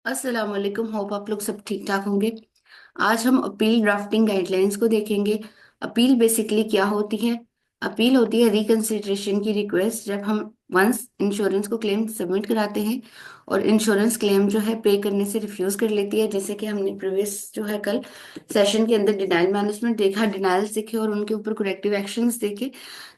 अस्सलाम वालेकुम। होप आप लोग सब ठीक ठाक होंगे। आज हम अपील ड्राफ्टिंग गाइडलाइंस को देखेंगे। अपील बेसिकली क्या होती है? अपील होती है रिकंसिडरेशन की रिक्वेस्ट, जब हम वंस इंश्योरेंस को क्लेम सबमिट कराते हैं और इंश्योरेंस क्लेम जो है पे करने से रिफ्यूज कर लेती है। जैसे कि हमने प्रीवियस जो है कल सेशन के अंदर डिनाइल मैनेजमेंट देखा, डिनाइल्स देखे और उनके ऊपर करेक्टिव एक्शंस देखे।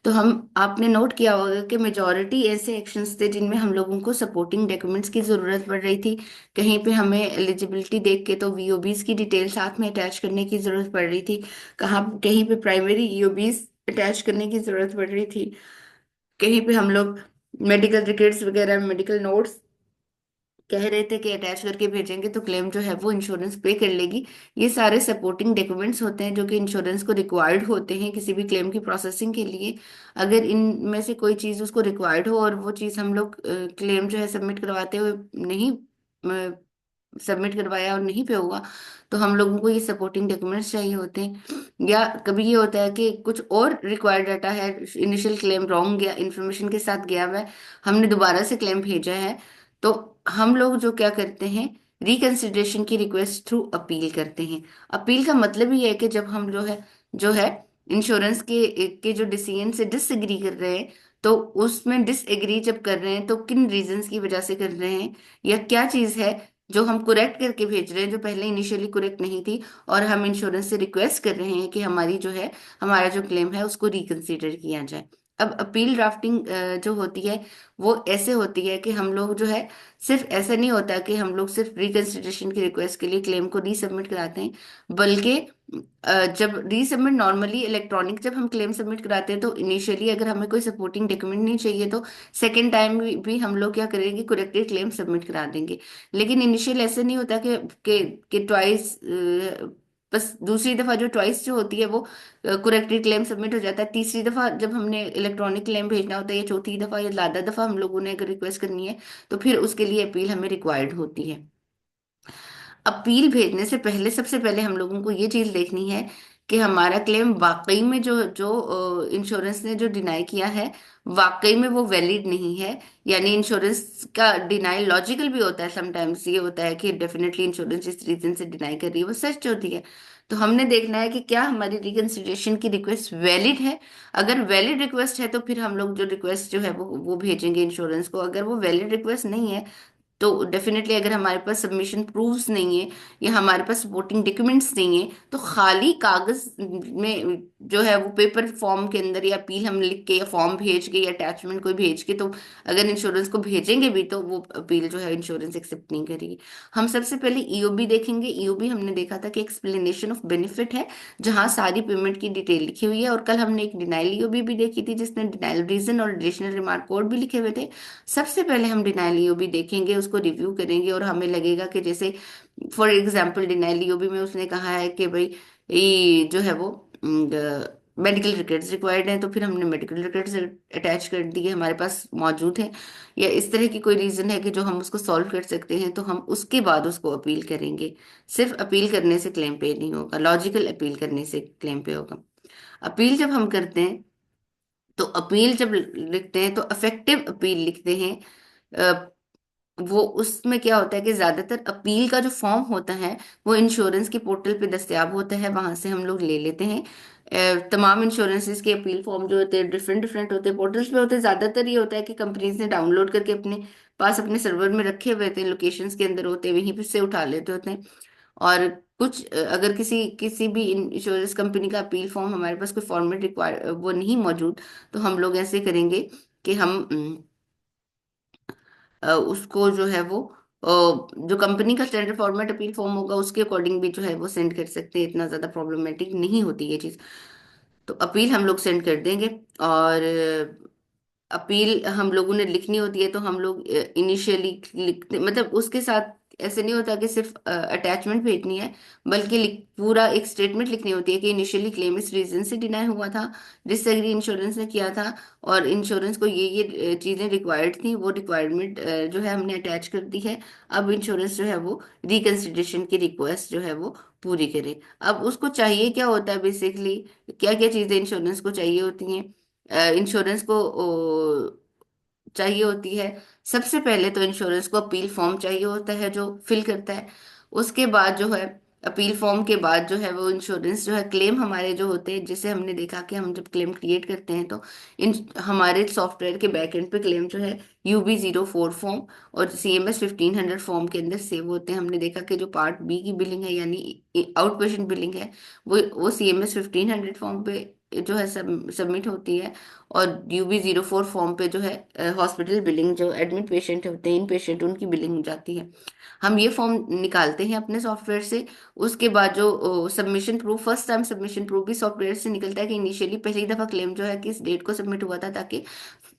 तो हम आपने नोट किया होगा कि मेजॉरिटी ऐसे एक्शंस थे जिनमें हम लोगों को सपोर्टिंग डॉक्यूमेंट्स की जरूरत पड़ रही थी। कहीं पे हमें एलिजिबिलिटी देख के तो वीओबीज की डिटेल साथ में अटैच करने की जरूरत पड़ रही थी। कहाँ कहीं पे प्राइमरी ईओबीज अटैच करने की जरूरत पड़ रही थी। कहीं पे हम लोग मेडिकल रिकॉर्ड्स वगैरह, मेडिकल नोट्स कह रहे थे कि अटैच करके भेजेंगे तो क्लेम जो है वो इंश्योरेंस पे कर लेगी। ये सारे सपोर्टिंग डॉक्यूमेंट्स होते हैं जो कि इंश्योरेंस को रिक्वायर्ड होते हैं किसी भी क्लेम की प्रोसेसिंग के लिए। अगर इनमें से कोई चीज़ उसको रिक्वायर्ड हो और वो चीज़ हम लोग क्लेम जो है सबमिट करवाते हुए नहीं सबमिट करवाया और नहीं पे हुआ, तो हम लोगों को ये सपोर्टिंग डॉक्यूमेंट्स चाहिए होते हैं। या कभी ये होता है कि कुछ और रिक्वायर्ड डाटा है, इनिशियल क्लेम रॉन्ग गया, इन्फॉर्मेशन के साथ गया हुआ है, हमने दोबारा से क्लेम भेजा है, तो हम लोग जो क्या करते हैं, रिकंसिडरेशन की रिक्वेस्ट थ्रू अपील करते हैं। अपील का मतलब ही है कि जब हम जो है इंश्योरेंस के जो डिसीजन से डिसएग्री कर रहे हैं, तो उसमें डिसएग्री जब कर रहे हैं तो किन रीजंस की वजह से कर रहे हैं, या क्या चीज है जो हम कुरेक्ट करके भेज रहे हैं जो पहले इनिशियली कुरेक्ट नहीं थी, और हम इंश्योरेंस से रिक्वेस्ट कर रहे हैं कि हमारी जो है हमारा जो क्लेम है उसको रिकंसीडर किया जाए। अब अपील ड्राफ्टिंग जो होती है वो ऐसे होती है कि हम लोग जो है, सिर्फ ऐसा नहीं होता कि हम लोग सिर्फ रिकंसिडरेशन की रिक्वेस्ट के लिए क्लेम को रीसबमिट कराते हैं, बल्कि जब रीसबमिट नॉर्मली इलेक्ट्रॉनिक जब हम क्लेम सबमिट कराते हैं तो इनिशियली अगर हमें कोई सपोर्टिंग डॉक्यूमेंट नहीं चाहिए तो सेकेंड टाइम भी हम लोग क्या करेंगे, करेक्टेड क्लेम सबमिट करा देंगे। लेकिन इनिशियल ऐसे नहीं होता कि ट्वाइस, बस दूसरी दफा जो ट्वाइस जो होती है वो करेक्टेड क्लेम सबमिट हो जाता है। तीसरी दफा जब हमने इलेक्ट्रॉनिक क्लेम भेजना होता है, या चौथी दफा या ज्यादा दफा हम लोगों ने अगर रिक्वेस्ट करनी है, तो फिर उसके लिए अपील हमें रिक्वायर्ड होती है। अपील भेजने से पहले सबसे पहले हम लोगों को ये चीज देखनी है कि हमारा क्लेम वाकई में जो जो इंश्योरेंस ने जो डिनाई किया है वाकई में वो वैलिड नहीं है। यानी इंश्योरेंस का डिनाई लॉजिकल भी होता है, समटाइम्स ये होता है कि डेफिनेटली इंश्योरेंस जिस रीजन से डिनाई कर रही है वो सच होती है। तो हमने देखना है कि क्या हमारी रिकंसिडरेशन की रिक्वेस्ट वैलिड है। अगर वैलिड रिक्वेस्ट है तो फिर हम लोग जो रिक्वेस्ट जो है वो भेजेंगे इंश्योरेंस को। अगर वो वैलिड रिक्वेस्ट नहीं है तो डेफिनेटली अगर हमारे पास सबमिशन प्रूफ्स नहीं है या हमारे पास सपोर्टिंग डॉक्यूमेंट्स नहीं है, तो खाली कागज में जो है वो पेपर फॉर्म के अंदर या अपील हम लिख के या फॉर्म भेज के या अटैचमेंट कोई भेज के, तो अगर इंश्योरेंस को भेजेंगे भी तो वो अपील जो है इंश्योरेंस एक्सेप्ट नहीं करेगी। हम सबसे पहले ईओबी देखेंगे। ईओबी हमने देखा था कि एक्सप्लेनेशन ऑफ बेनिफिट है, जहाँ सारी पेमेंट की डिटेल लिखी हुई है। और कल हमने एक डिनाइल ईओबी भी देखी थी जिसने डिनाइल रीजन और एडिशनल रिमार्क कोड भी लिखे हुए थे। सबसे पहले हम डिनाइल ईओबी देखेंगे, उसको रिव्यू करेंगे और हमें लगेगा कि जैसे फॉर एग्जांपल डिनाइल ईओबी में उसने कहा है कि भाई ये जो है वो मेडिकल रिकॉर्ड्स रिक्वायर्ड हैं, तो फिर हमने मेडिकल रिकॉर्ड्स अटैच कर दिए, हमारे पास मौजूद हैं। या इस तरह की कोई रीजन है कि जो हम उसको सॉल्व कर सकते हैं, तो हम उसके बाद उसको अपील करेंगे। सिर्फ अपील करने से क्लेम पे नहीं होगा, लॉजिकल अपील करने से क्लेम पे होगा। अपील जब हम करते हैं तो अपील जब लिखते हैं तो अफेक्टिव अपील लिखते हैं। वो उसमें क्या होता है कि ज्यादातर अपील का जो फॉर्म होता है वो इंश्योरेंस के पोर्टल पे दस्तियाब होता है, वहां से हम लोग ले लेते हैं। तमाम इंश्योरेंसेस के अपील फॉर्म जो होते हैं डिफरेंट डिफरेंट होते हैं, पोर्टल्स पे होते हैं। ज्यादातर ये होता है कि कंपनीज ने डाउनलोड करके अपने पास अपने सर्वर में रखे हुए होते हैं, लोकेशंस के अंदर होते हैं, वहीं पे से उठा लेते होते हैं। और कुछ अगर किसी किसी भी इंश्योरेंस कंपनी का अपील फॉर्म हमारे पास कोई फॉर्मेट रिक्वायर वो नहीं मौजूद, तो हम लोग ऐसे करेंगे कि हम उसको जो है वो जो कंपनी का स्टैंडर्ड फॉर्मेट अपील फॉर्म होगा उसके अकॉर्डिंग भी जो है वो सेंड कर सकते हैं। इतना ज़्यादा प्रॉब्लमेटिक नहीं होती ये चीज़। तो अपील हम लोग सेंड कर देंगे। और अपील हम लोगों ने लिखनी होती है तो हम लोग इनिशियली लिखते, मतलब उसके साथ ऐसे नहीं होता कि सिर्फ अटैचमेंट भेजनी है, बल्कि पूरा एक स्टेटमेंट लिखनी होती है कि इनिशियली क्लेम इस रीजन से डिनाई हुआ था, डिसएग्री इंश्योरेंस ने किया था, और इंश्योरेंस को ये चीजें रिक्वायर्ड थी, वो रिक्वायरमेंट जो है हमने अटैच कर दी है। अब इंश्योरेंस जो है वो रिकंसिडरेशन की रिक्वेस्ट जो है वो पूरी करे। अब उसको चाहिए क्या होता है बेसिकली, क्या क्या चीजें इंश्योरेंस को चाहिए होती हैं? इंश्योरेंस को चाहिए होती है सबसे पहले तो इंश्योरेंस को अपील फॉर्म चाहिए होता है जो फिल करता है। उसके बाद जो है, अपील फॉर्म के बाद जो है वो इंश्योरेंस जो है, क्लेम हमारे जो होते हैं, जैसे हमने देखा कि हम जब क्लेम क्रिएट करते हैं तो इन हमारे सॉफ्टवेयर के बैक एंड पे क्लेम जो है UB04 फॉर्म और CMS 1500 फॉर्म के अंदर सेव होते हैं। हमने देखा कि जो पार्ट बी की बिलिंग है यानी आउट पेशेंट बिलिंग है, वो CMS 1500 फॉर्म पे जो है सबमिट होती है। और UB04 फॉर्म पे जो है हॉस्पिटल बिलिंग, जो एडमिट पेशेंट होते हैं, इन पेशेंट, उनकी बिलिंग हो जाती है। हम ये फॉर्म निकालते हैं अपने सॉफ्टवेयर से। उसके बाद जो submission proof, first time submission proof भी सॉफ्टवेयर से निकलता है कि इनिशियली पहली दफा क्लेम जो है किस डेट को सबमिट हुआ था, ताकि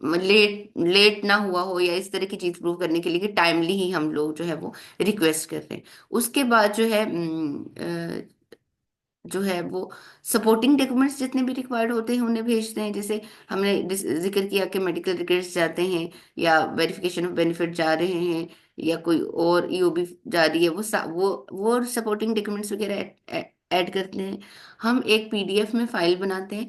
लेट लेट ना हुआ हो या इस तरह की चीज प्रूव करने के लिए कि टाइमली ही हम लोग जो है वो रिक्वेस्ट कर रहे हैं। उसके बाद जो है जो है वो सपोर्टिंग डॉक्यूमेंट्स जितने भी रिक्वायर्ड होते हैं उन्हें भेजते हैं। जैसे हमने जिक्र किया कि मेडिकल रिकॉर्ड्स जाते हैं, या वेरिफिकेशन ऑफ बेनिफिट जा रहे हैं, या कोई और EOB जा रही है, वो सपोर्टिंग डॉक्यूमेंट्स वगैरह ऐड करते हैं। हम एक PDF में फाइल बनाते हैं,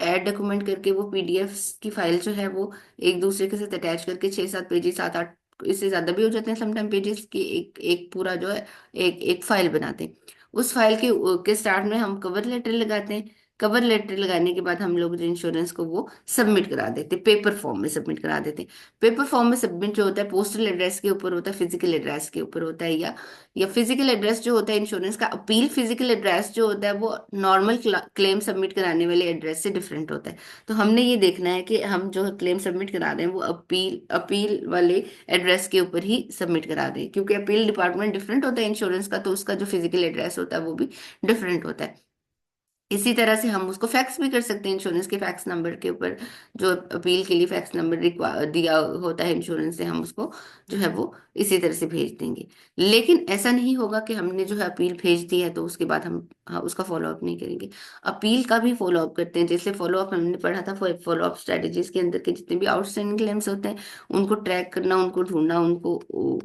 ऐड डॉक्यूमेंट करके। वो PDF की फाइल जो है वो एक दूसरे के साथ अटैच करके 6-7 पेजेस, 7-8, इससे ज्यादा भी हो जाते हैं समटाइम पेजेस की, एक एक पूरा जो है एक एक फाइल बनाते हैं। उस फाइल के स्टार्ट में हम कवर लेटर लगाते हैं। कवर लेटर लगाने के बाद हम लोग जो इंश्योरेंस को वो सबमिट करा देते हैं, पेपर फॉर्म में सबमिट करा देते हैं। पेपर फॉर्म में सबमिट जो होता है पोस्टल एड्रेस के ऊपर होता है, फिजिकल एड्रेस के ऊपर होता है, या फिजिकल एड्रेस जो होता है इंश्योरेंस का अपील फिजिकल एड्रेस जो होता है वो नॉर्मल क्लेम सबमिट कराने वाले एड्रेस से डिफरेंट होता है। तो हमने ये देखना है कि हम जो क्लेम सबमिट करा रहे हैं वो अपील अपील वाले एड्रेस के ऊपर ही सबमिट करा दें, क्योंकि अपील डिपार्टमेंट डिफरेंट होता है इंश्योरेंस का, तो उसका जो फिजिकल एड्रेस होता है वो भी डिफरेंट होता है। इसी तरह से हम उसको फैक्स भी कर सकते हैं इंश्योरेंस के फैक्स नंबर के ऊपर, जो अपील के लिए फैक्स नंबर दिया होता है इंश्योरेंस से, हम उसको जो है वो इसी तरह से भेज देंगे। लेकिन ऐसा नहीं होगा कि हमने जो है अपील भेज दी है तो उसके बाद हम, हाँ, उसका फॉलो अप नहीं करेंगे। अपील का भी फॉलो अप करते हैं। जैसे फॉलो अप हमने पढ़ा था, फॉलो अप स्ट्रेटेजीज के अंदर के जितने भी आउटस्टैंडिंग क्लेम्स होते हैं उनको ट्रैक करना, उनको ढूंढना, उनको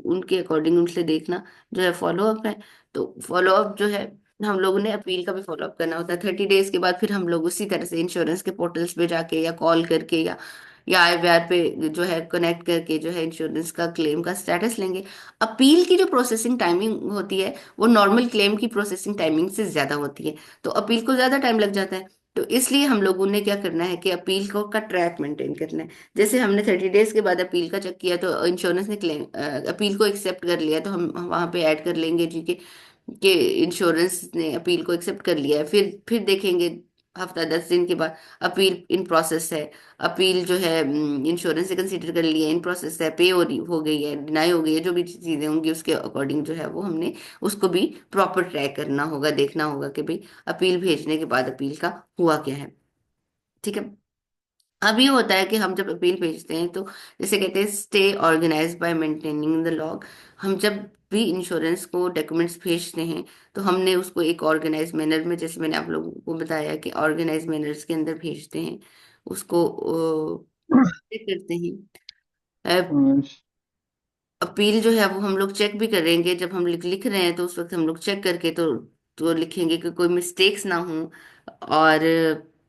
उनके अकॉर्डिंग उनसे देखना जो है फॉलो अप है। तो फॉलो अप जो है, हम लोगों ने अपील का भी फॉलो अप करना होता है 30 डेज के बाद। फिर हम लोग उसी तरह से इंश्योरेंस के पोर्टल्स पे जाके या कॉल करके या IVR पे जो है कनेक्ट करके जो है इंश्योरेंस का क्लेम का स्टेटस लेंगे। अपील की जो प्रोसेसिंग टाइमिंग होती है वो नॉर्मल क्लेम की प्रोसेसिंग टाइमिंग से ज्यादा होती है, तो अपील को ज्यादा टाइम लग जाता है। तो इसलिए हम लोगों ने क्या करना है कि अपील को का ट्रैक मेंटेन करना है। जैसे हमने 30 डेज के बाद अपील का चेक किया तो इंश्योरेंस ने क्लेम अपील को एक्सेप्ट कर लिया, तो हम वहां पे ऐड कर लेंगे जी कि इंश्योरेंस ने अपील को एक्सेप्ट कर लिया है। फिर देखेंगे हफ्ता 10 दिन के बाद अपील इन प्रोसेस है, अपील जो है इंश्योरेंस से कंसीडर कर लिया, इन प्रोसेस है, पे हो गई है, डिनाई हो गई है, जो भी चीजें होंगी उसके अकॉर्डिंग जो है वो हमने उसको भी प्रॉपर ट्रैक करना होगा, देखना होगा कि भाई अपील भेजने के बाद अपील का हुआ क्या है। ठीक है। अब ये होता है कि हम जब अपील भेजते हैं तो जैसे कहते हैं stay organize by maintaining the log. हम जब भी इंश्योरेंस को डॉक्यूमेंट्स भेजते हैं तो हमने उसको एक ऑर्गेनाइज मैनर में, जैसे मैंने आप लोगों को बताया कि ऑर्गेनाइज मैनर्स के अंदर भेजते हैं उसको, करते हैं। हम्म। अपील जो है वो हम लोग चेक भी करेंगे, जब हम लिख रहे हैं तो उस वक्त हम लोग चेक करके तो लिखेंगे कि कोई मिस्टेक्स ना हो, और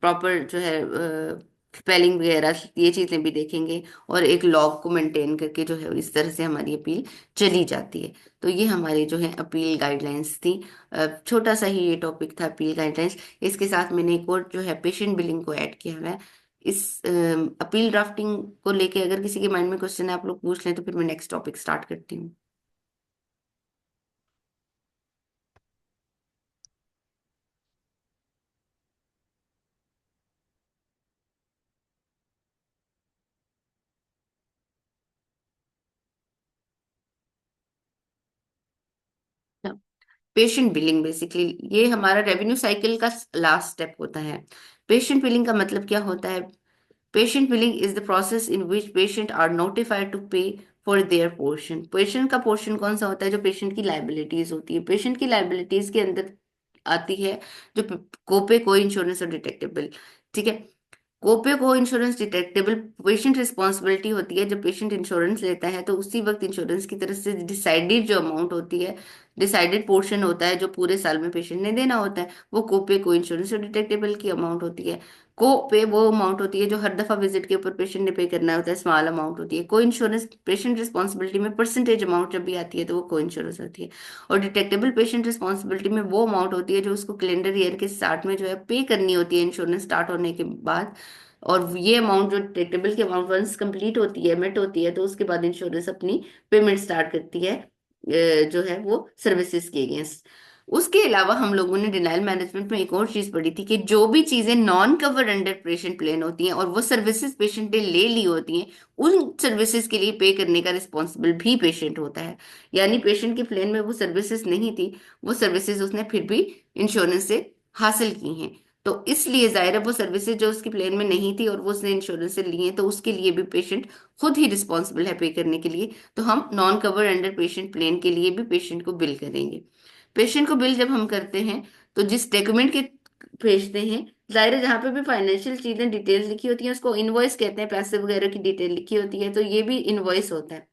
प्रॉपर जो है स्पेलिंग वगैरह ये चीजें भी देखेंगे, और एक लॉग को मेंटेन करके जो है इस तरह से हमारी अपील चली जाती है। तो ये हमारी जो है अपील गाइडलाइंस थी। छोटा सा ही ये टॉपिक था अपील गाइडलाइंस। इसके साथ मैंने एक और जो है पेशेंट बिलिंग को ऐड किया हुआ है। इस अपील ड्राफ्टिंग को लेके अगर किसी के माइंड में क्वेश्चन है आप लोग पूछ लें, तो फिर मैं नेक्स्ट टॉपिक स्टार्ट करती हूँ। पेशेंट बिलिंग बेसिकली ये हमारा रेवेन्यू साइकिल का लास्ट स्टेप होता है। पेशेंट बिलिंग का मतलब क्या होता है? Patient billing is the process in which patient are notified to pay for their portion. Patient का पोर्शन कौन सा होता है? जो पेशेंट की लाइबिलिटीज होती है। पेशेंट की लाइबिलिटीज के अंदर आती है जो कोपे को इंश्योरेंस और डिटेक्टेबल। ठीक है। कोपे को इंश्योरेंस डिटेक्टेबल पेशेंट रिस्पॉन्सिबिलिटी होती है। जब पेशेंट इंश्योरेंस लेता है तो उसी वक्त इंश्योरेंस की तरफ से डिसाइडेड जो अमाउंट होती है डिसाइडेड पोर्शन होता है जो पूरे साल में पेशेंट ने देना होता है, वो कोपे को इंश्योरेंस से डिटेक्टेबल की अमाउंट होती है। को पे वो अमाउंट होती है जो हर दफा विजिट के ऊपर पेशेंट ने पे करना होता है, स्मॉल अमाउंट होती है। को इंश्योरेंस पेशेंट रिस्पॉन्सिबिलिटी में परसेंटेज अमाउंट जब भी आती है तो वो को इंश्योरेंस होती है। और डिटेक्टेबल पेशेंट रिस्पॉन्सिबिलिटी में वो अमाउंट होती है जो उसको कैलेंडर ईयर के स्टार्ट में जो है पे करनी होती है इंश्योरेंस स्टार्ट होने के बाद। और ये अमाउंट जो डिटेक्टेबल की अमाउंट वंस कंप्लीट होती है, मेट होती है, तो उसके बाद इंश्योरेंस अपनी पेमेंट स्टार्ट करती है जो है वो सर्विसेज के अगेंस्ट। उसके अलावा हम लोगों ने डिनाइल मैनेजमेंट में एक और चीज पढ़ी थी कि जो भी चीजें non covered under patient plan होती हैं और वो सर्विसेज पेशेंट ने ले ली होती हैं, उन सर्विसेज के लिए पे करने का रिस्पॉन्सिबल भी पेशेंट होता है। यानी पेशेंट के प्लान में वो सर्विसेज नहीं थी, वो सर्विसेज उसने फिर भी इंश्योरेंस से हासिल की हैं। तो इसलिए जाहिर है वो सर्विसेज जो उसके प्लान में नहीं थी और वो उसने इंश्योरेंस से ली हैं, तो उसके लिए भी पेशेंट खुद ही रिस्पॉन्सिबल है पे करने के लिए। तो हम non covered under patient plan के लिए भी पेशेंट को बिल करेंगे। पेशेंट को बिल जब हम करते हैं तो जिस डॉक्यूमेंट के भेजते हैं, जाहिर है जहाँ पे भी फाइनेंशियल चीजें डिटेल्स लिखी होती हैं उसको इनवॉइस कहते हैं, पैसे वगैरह की डिटेल लिखी होती है तो ये भी इनवॉइस होता है।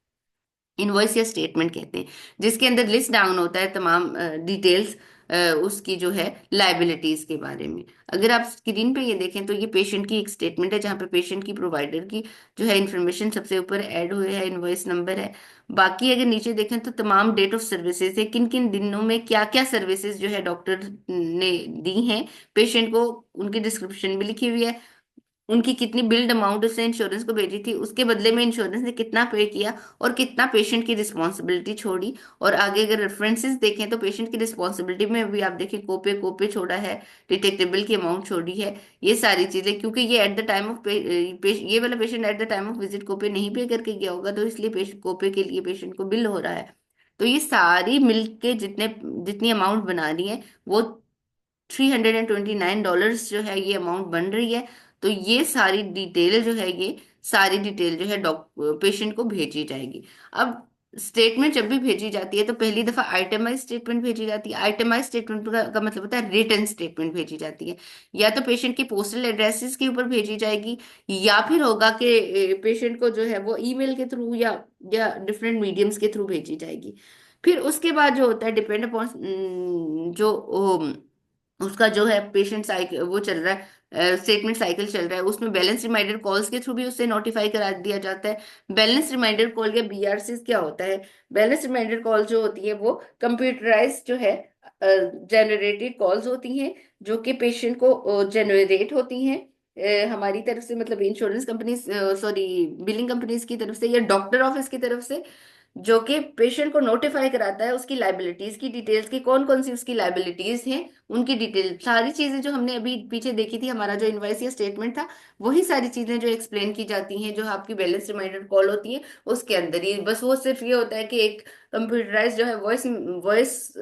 इनवॉइस या स्टेटमेंट कहते हैं, जिसके अंदर लिस्ट डाउन होता है तमाम डिटेल्स उसकी जो है लाइबिलिटीज के बारे में। अगर आप स्क्रीन पे ये देखें तो ये पेशेंट की एक स्टेटमेंट है जहाँ पे पेशेंट की प्रोवाइडर की जो है इंफॉर्मेशन सबसे ऊपर ऐड हुए है, इनवॉइस नंबर है। बाकी अगर नीचे देखें तो तमाम डेट ऑफ सर्विसेज है, किन किन दिनों में क्या क्या सर्विसेज जो है डॉक्टर ने दी हैं पेशेंट को, उनकी डिस्क्रिप्शन भी लिखी हुई है। उनकी कितनी बिल्ड अमाउंट उसने इंश्योरेंस को भेजी थी, उसके बदले में इंश्योरेंस ने कितना पे किया और कितना पेशेंट की रिस्पॉन्सिबिलिटी छोड़ी। और आगे अगर रेफरेंसेस देखें तो पेशेंट की रिस्पॉन्सिबिलिटी में भी आप देखिए कोपे कोपे छोड़ा है, डिटेक्टेबल की अमाउंट छोड़ी है। ये सारी चीजें क्योंकि ये एट द टाइम ऑफ ये वाला patient at the time of visit co-pay नहीं पे करके गया होगा, तो इसलिए कोपे के लिए पेशेंट को बिल हो रहा है। तो ये सारी मिलके जितने जितनी अमाउंट बना रही है वो $329 जो है ये अमाउंट बन रही है। तो ये सारी डिटेल जो है, ये सारी डिटेल जो है पेशेंट को भेजी जाएगी। अब स्टेटमेंट जब भी भेजी जाती है तो पहली दफा आइटमाइज स्टेटमेंट भेजी जाती है। आइटमाइज स्टेटमेंट का मतलब होता है रिटर्न स्टेटमेंट भेजी जाती है। या तो पेशेंट के पोस्टल एड्रेसेस के ऊपर भेजी जाएगी, या फिर होगा कि पेशेंट को जो है वो ईमेल के थ्रू या डिफरेंट मीडियम्स के थ्रू भेजी जाएगी। फिर उसके बाद जो होता है डिपेंड अपॉन जो उसका जो है पेशेंट साइकिल वो चल रहा है, स्टेटमेंट साइकिल चल रहा है, उसमें बैलेंस रिमाइंडर कॉल्स के थ्रू भी उससे नोटिफाई करा दिया जाता है। बैलेंस रिमाइंडर कॉल या बीआरसी क्या होता है? बैलेंस रिमाइंडर कॉल जो होती है वो कंप्यूटराइज जो है जनरेटेड कॉल्स होती हैं, जो कि पेशेंट को जनरेट होती हैं हमारी तरफ से, मतलब insurance company sorry billing companies की तरफ से या डॉक्टर ऑफिस की तरफ से, जो कि पेशेंट को नोटिफाई कराता है उसकी लाइबिलिटीज की डिटेल्स की, कौन कौन सी उसकी लाइबिलिटीज हैं, उनकी डिटेल सारी चीजें जो हमने अभी पीछे देखी थी, हमारा जो इनवॉइस या स्टेटमेंट था, वही सारी चीजें जो एक्सप्लेन की जाती हैं जो आपकी बैलेंस रिमाइंडर कॉल होती है उसके अंदर ही। बस वो सिर्फ ये होता है कि एक कंप्यूटराइज जो है वॉइस वॉइस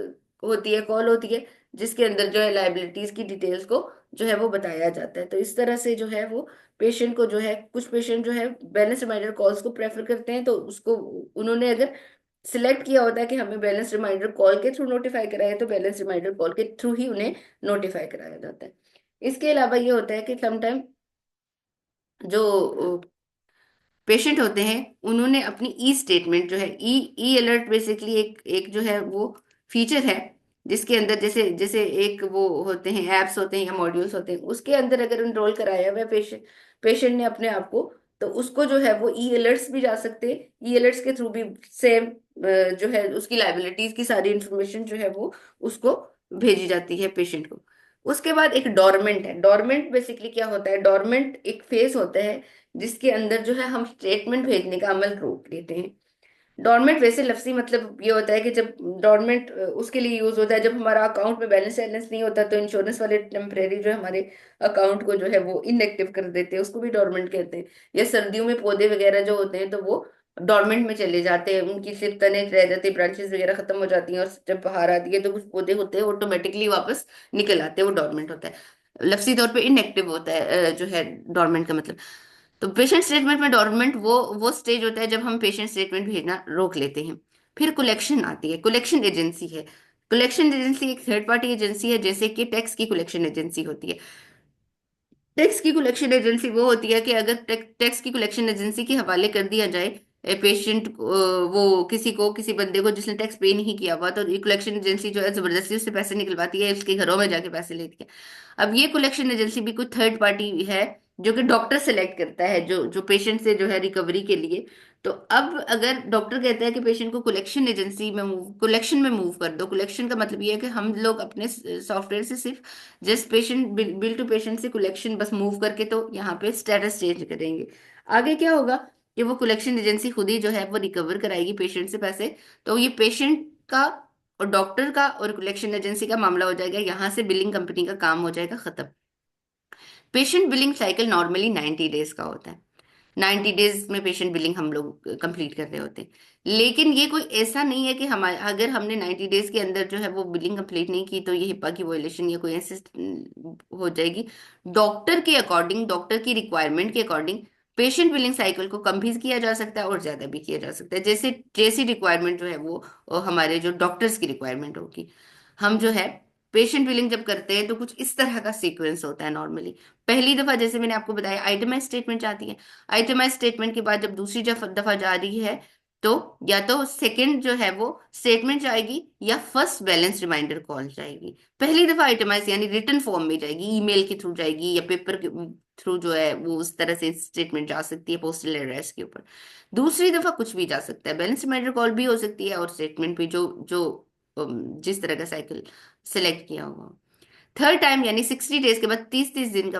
होती है, कॉल होती है, जिसके अंदर जो है लाइबिलिटीज की डिटेल्स को जो है वो बताया जाता है। तो इस तरह से जो है वो पेशेंट को जो है, कुछ पेशेंट जो है बैलेंस रिमाइंडर कॉल्स को प्रेफर करते हैं, तो उसको उन्होंने अगर सिलेक्ट किया होता है कि हमें बैलेंस रिमाइंडर कॉल के थ्रू नोटिफाई कराया है, तो बैलेंस रिमाइंडर कॉल के थ्रू ही उन्हें नोटिफाई कराया जाता है। इसके अलावा ये होता है कि समटाइम जो पेशेंट होते हैं उन्होंने अपनी ई स्टेटमेंट जो है, ई ई अलर्ट बेसिकली एक एक जो है वो फीचर है जिसके अंदर जैसे जैसे एक वो होते हैं एप्स होते हैं या मॉड्यूल्स होते हैं, उसके अंदर अगर इनरोल कराया हुआ है पेशेंट ने अपने आप को, तो उसको जो है वो ई अलर्ट्स भी जा सकते हैं। ई अलर्ट्स के थ्रू भी सेम जो है उसकी लाइबिलिटीज की सारी इंफॉर्मेशन जो है वो उसको भेजी जाती है पेशेंट को। उसके बाद एक डोरमेंट है। डोरमेंट बेसिकली क्या होता है? डोरमेंट एक फेज होता है जिसके अंदर जो है हम स्टेटमेंट भेजने का अमल रोक देते हैं। डॉर्मेंट वैसे लफ्जी मतलब ये होता है कि जब डॉर्मेंट उसके लिए यूज होता है जब हमारा अकाउंट में बैलेंस वैलेंस नहीं होता, तो इंश्योरेंस वाले टेम्परेरी जो है हमारे अकाउंट को जो है वो इनएक्टिव कर देते हैं, उसको भी डॉर्मेंट कहते हैं। या सर्दियों में पौधे वगैरह जो होते हैं तो वो डॉर्मेंट में चले जाते हैं, उनकी सिर्फ तने रह जाती है, ब्रांचेस वगैरह खत्म हो जाती हैं, और जब बाहर आती है तो कुछ पौधे होते हैं ऑटोमेटिकली वापस निकल आते हैं, वो डॉर्मेंट होता है। लफ्जी तौर पे इनएक्टिव होता है जो है डॉर्मेंट का मतलब। तो पेशेंट स्टेटमेंट में डॉर्मेंट वो स्टेज होता है जब हम पेशेंट स्टेटमेंट भेजना रोक लेते हैं। फिर कलेक्शन आती है, कलेक्शन एजेंसी है। कलेक्शन एजेंसी एक थर्ड पार्टी एजेंसी है, जैसे कि टैक्स की कलेक्शन एजेंसी होती है। टैक्स की कलेक्शन एजेंसी वो होती है कि अगर टैक्स की कलेक्शन एजेंसी के हवाले कर दिया जाए पेशेंट वो किसी बंदे को जिसने टैक्स पे नहीं किया हुआ, तो कलेक्शन एजेंसी जो है जबरदस्ती उससे पैसे निकलवाती है, उसके घरों में जाके पैसे लेती है। अब ये कलेक्शन एजेंसी भी कोई थर्ड पार्टी है, जो कि डॉक्टर सेलेक्ट करता है जो जो पेशेंट से जो है रिकवरी के लिए। तो अब अगर डॉक्टर कहता है कि पेशेंट को कलेक्शन में मूव कर दो, कलेक्शन का मतलब ये है कि हम लोग अपने सॉफ्टवेयर से सिर्फ just patient bill to patient से कलेक्शन बस मूव करके तो यहाँ पे स्टेटस चेंज करेंगे। आगे क्या होगा कि वो कलेक्शन एजेंसी खुद ही जो है वो रिकवर कराएगी पेशेंट से पैसे। तो ये पेशेंट का और डॉक्टर का और कलेक्शन एजेंसी का मामला हो जाएगा, यहाँ से बिलिंग कंपनी का काम हो जाएगा खत्म। Patient billing cycle normally 90 days का होता है। 90 डेज में पेशेंट बिलिंग हम लोग कंप्लीट कर रहे होते हैं। लेकिन ये कोई ऐसा नहीं है कि हमारे अगर हमने 90 डेज के अंदर जो है वो बिलिंग कंप्लीट नहीं की तो ये हिप्पा की वोलेशन या कोई ऐसी हो जाएगी। डॉक्टर के अकॉर्डिंग, डॉक्टर की रिक्वायरमेंट के अकॉर्डिंग पेशेंट बिलिंग साइकिल को कम भी किया जा सकता है और ज्यादा भी किया जा सकता है, जैसे जैसी रिक्वायरमेंट जो है वो हमारे जो डॉक्टर्स की रिक्वायरमेंट होगी। हम जो है पेशेंट बिलिंग जब करते हैं तो कुछ इस तरह का सीक्वेंस होता है नॉर्मली। पहली दफा जैसे मैंने आपको बताया आइटमाइज स्टेटमेंट आती है। आइटमाइज स्टेटमेंट के बाद जब दूसरी दफा जा रही है तो या तो सेकंड जो है वो स्टेटमेंट जाएगी या फर्स्ट बैलेंस रिमाइंडर कॉल जाएगी। पहली दफा आइटमाइज यानी रिटर्न फॉर्म में जाएगी, ईमेल के थ्रू जाएगी या पेपर के थ्रू जो है वो उस तरह से स्टेटमेंट जा सकती है पोस्टल एड्रेस के ऊपर। दूसरी दफा कुछ भी जा सकता है, बैलेंस रिमाइंडर कॉल भी हो सकती है और स्टेटमेंट भी जो जो जिस तरह का साइकिल सिलेक्ट किया होगा। थर्ड टाइम यानी 60 डेज के बाद 30-30 दिन का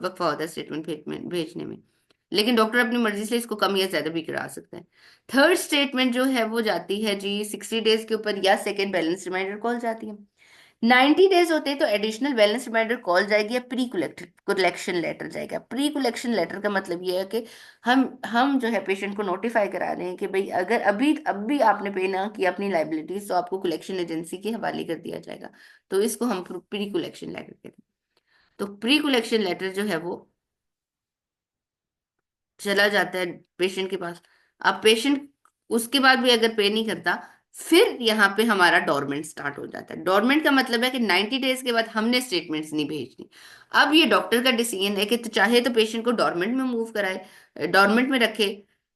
वक्फा होता है स्टेटमेंट भेजने में। लेकिन डॉक्टर अपनी मर्जी से इसको कम या ज्यादा भी करा सकता है। थर्ड स्टेटमेंट जो है वो जाती है जी 60 डेज के ऊपर या सेकेंड बैलेंस रिमाइंडर कॉल जाती है। 90 डेज होते हैं तो एडिशनल बैलेंस रिमाइंडर कॉल जाएगी या प्री कलेक्शन लेटर जाएगा। प्री कलेक्शन लेटर का मतलब ये है कि हम जो है पेशेंट को नोटिफाई करा रहे हैं कि भाई अगर अभी अब भी आपने पे ना किया अपनी लाइबिलिटीज तो आपको कलेक्शन एजेंसी के हवाले कर दिया जाएगा। तो इसको हम प्री कलेक्शन लेटर कहते हैं। तो प्री कलेक्शन लेटर जो है वो चला जाता है पेशेंट के पास। अब पेशेंट उसके बाद भी अगर पे नहीं करता, फिर यहाँ पे हमारा डॉर्मेंट स्टार्ट हो जाता है। डॉर्मेंट का मतलब है कि 90 डेज के बाद हमने स्टेटमेंट्स नहीं भेजनी। अब ये डॉक्टर का डिसीजन है कि तो चाहे तो पेशेंट को डॉर्मेंट में मूव कराए, डॉर्मेंट में रखे,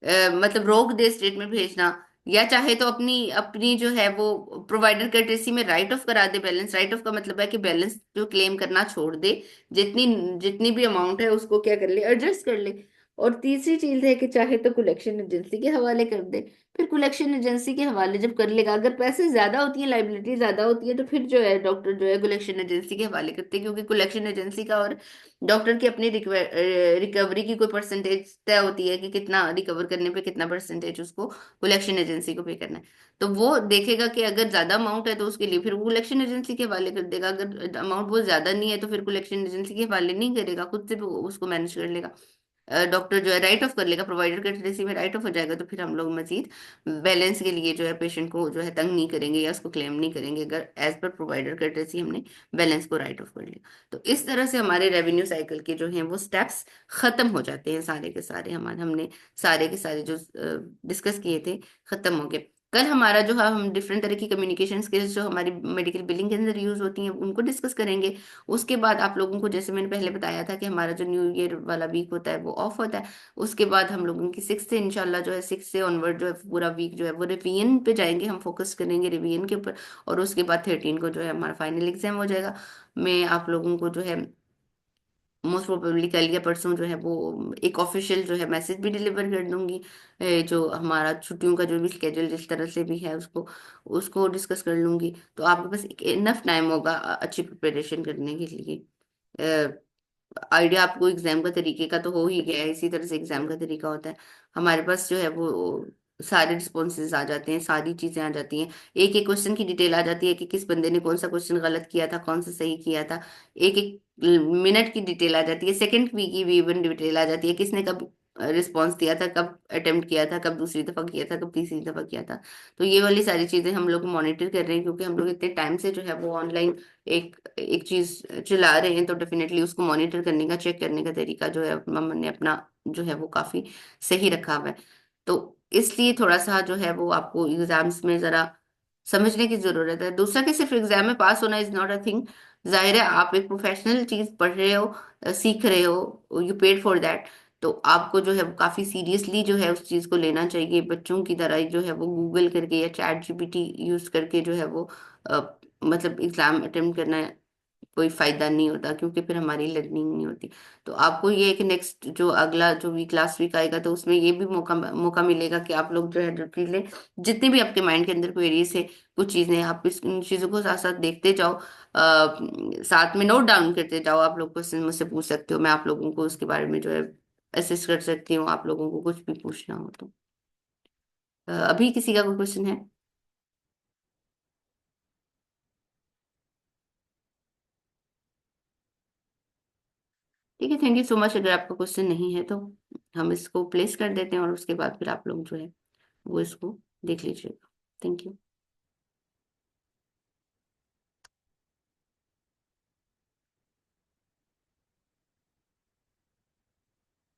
मतलब रोक दे स्टेटमेंट भेजना, या चाहे तो अपनी अपनी जो है वो प्रोवाइडर कर्टेसी में राइट ऑफ करा दे बैलेंस। राइट ऑफ का मतलब है कि बैलेंस जो क्लेम करना छोड़ दे, जितनी जितनी भी अमाउंट है उसको क्या कर ले, एडजस्ट कर ले। और तीसरी चीज है कि चाहे तो कलेक्शन एजेंसी के हवाले कर दे। फिर कलेक्शन एजेंसी के हवाले जब कर लेगा, अगर पैसे ज्यादा होती है, लाइबिलिटी ज्यादा होती है, तो फिर जो है डॉक्टर जो है कलेक्शन एजेंसी के हवाले करते हैं, क्योंकि कलेक्शन एजेंसी का और डॉक्टर की अपनी रिकवरी की कोई परसेंटेज तय होती है कि कितना रिकवर करने पे कितना परसेंटेज उसको कलेक्शन एजेंसी को पे करना है। तो वो देखेगा कि अगर ज्यादा अमाउंट है तो उसके लिए फिर वो कलेक्शन एजेंसी के हवाले कर देगा, अगर अमाउंट बहुत ज्यादा नहीं है तो फिर कलेक्शन एजेंसी के हवाले नहीं करेगा, खुद से वो उसको मैनेज कर लेगा। डॉक्टर जो है राइट ऑफ कर लेगा, प्रोवाइडर के ट्रेसी में राइट ऑफ हो जाएगा, तो फिर हम लोग मजीद बैलेंस के लिए जो है पेशेंट को जो है तंग नहीं करेंगे या उसको क्लेम नहीं करेंगे, अगर एज पर प्रोवाइडर के ट्रेसी हमने बैलेंस को राइट ऑफ कर लिया। तो इस तरह से हमारे रेवेन्यू साइकिल के जो हैं वो स्टेप्स खत्म हो जाते हैं सारे के सारे। हमारे हमने सारे के सारे जो डिस्कस किए थे खत्म हो गए। कल हमारा जो है हम डिफरेंट तरह की कम्युनिकेशन स्किल्स जो हमारी मेडिकल बिलिंग के अंदर यूज होती हैं उनको डिस्कस करेंगे। उसके बाद आप लोगों को जैसे मैंने पहले बताया था कि हमारा जो न्यू ईयर वाला वीक होता है वो ऑफ होता है। उसके बाद हम लोगों की 6 से इंशाल्लाह जो है 6 से ऑनवर्ड जो है पूरा वीक जो है वो रिवीजन पे जाएंगे, हम फोकस करेंगे रिवीजन के ऊपर। और उसके बाद 13 को जो है हमारा फाइनल एग्जाम हो जाएगा। मैं आप लोगों को जो है मोस्ट प्रोबेबली कल या परसों जो है वो एक ऑफिशियल जो है मैसेज भी डिलीवर कर दूंगी। जो हमारा छुट्टियों का जो भी स्केड्यूल जिस तरह से भी है उसको उसको डिस्कस कर लूंगी, तो आपके पास इनफ टाइम होगा अच्छी प्रिपरेशन करने के लिए। आइडिया आपको एग्जाम का तरीके का तो हो ही गया है, इसी तरह से एग्जाम का तरीका होता है। हमारे पास जो है वो सारे रिस्पॉन्सेज आ जाते हैं, सारी चीजें आ जाती हैं। एक एक क्वेश्चन की डिटेल आ जाती है कि किस बंदे ने कौन सा क्वेश्चन गलत किया था, कौन सा सही किया था। एक एक मिनट की डिटेल आ जाती है, सेकंड की भी इवन डिटेल आ जाती है, किसने कब रिस्पॉन्स दिया था, कब अटेम्प्ट किया था, कब दूसरी दफा किया था, कब तीसरी दफा किया था। तो ये वाली सारी चीजें हम लोग मॉनिटर कर रहे हैं, क्योंकि हम लोग इतने टाइम से जो है वो ऑनलाइन एक एक चीज चला रहे हैं, तो डेफिनेटली उसको मॉनिटर करने का, चेक करने का तरीका जो है ममन ने अपना जो है वो काफी सही रखा हुआ है। तो इसलिए थोड़ा सा जो है वो आपको एग्जाम्स में जरा समझने की जरूरत है। दूसरा कि सिर्फ एग्जाम में पास होना इज नॉट अ थिंग। जाहिर है आप एक प्रोफेशनल चीज पढ़ रहे हो, सीख रहे हो, यू पेड फॉर दैट। तो आपको जो है वो काफी सीरियसली जो है उस चीज को लेना चाहिए। बच्चों की तरह ही जो है वो गूगल करके या चैट जीपीटी यूज करके जो है वो मतलब एग्जाम अटेम्प्ट करना कोई फायदा नहीं होता, क्योंकि फिर हमारी लर्निंग नहीं होती। तो आपको ये कि नेक्स्ट जो अगला जो वीक लास्ट वीक आएगा, तो उसमें ये भी मौका मौका मिलेगा कि आप लोग जो है जो चीजें, जितनी भी आपके माइंड के अंदर क्वेरीज है, कुछ चीजें आप इन चीजों को साथ साथ देखते जाओ, साथ में नोट डाउन करते जाओ। आप लोग क्वेश्चन मुझसे पूछ सकते हो, मैं आप लोगों को उसके बारे में जो है असिस्ट कर सकती हूँ, आप लोगों को कुछ भी पूछना हो तो। अभी किसी का कोई क्वेश्चन है? ठीक है, थैंक यू सो मच। अगर आपका क्वेश्चन नहीं है तो हम इसको प्लेस कर देते हैं, और उसके बाद फिर आप लोग जो है वो इसको देख लीजिएगा। Thank you.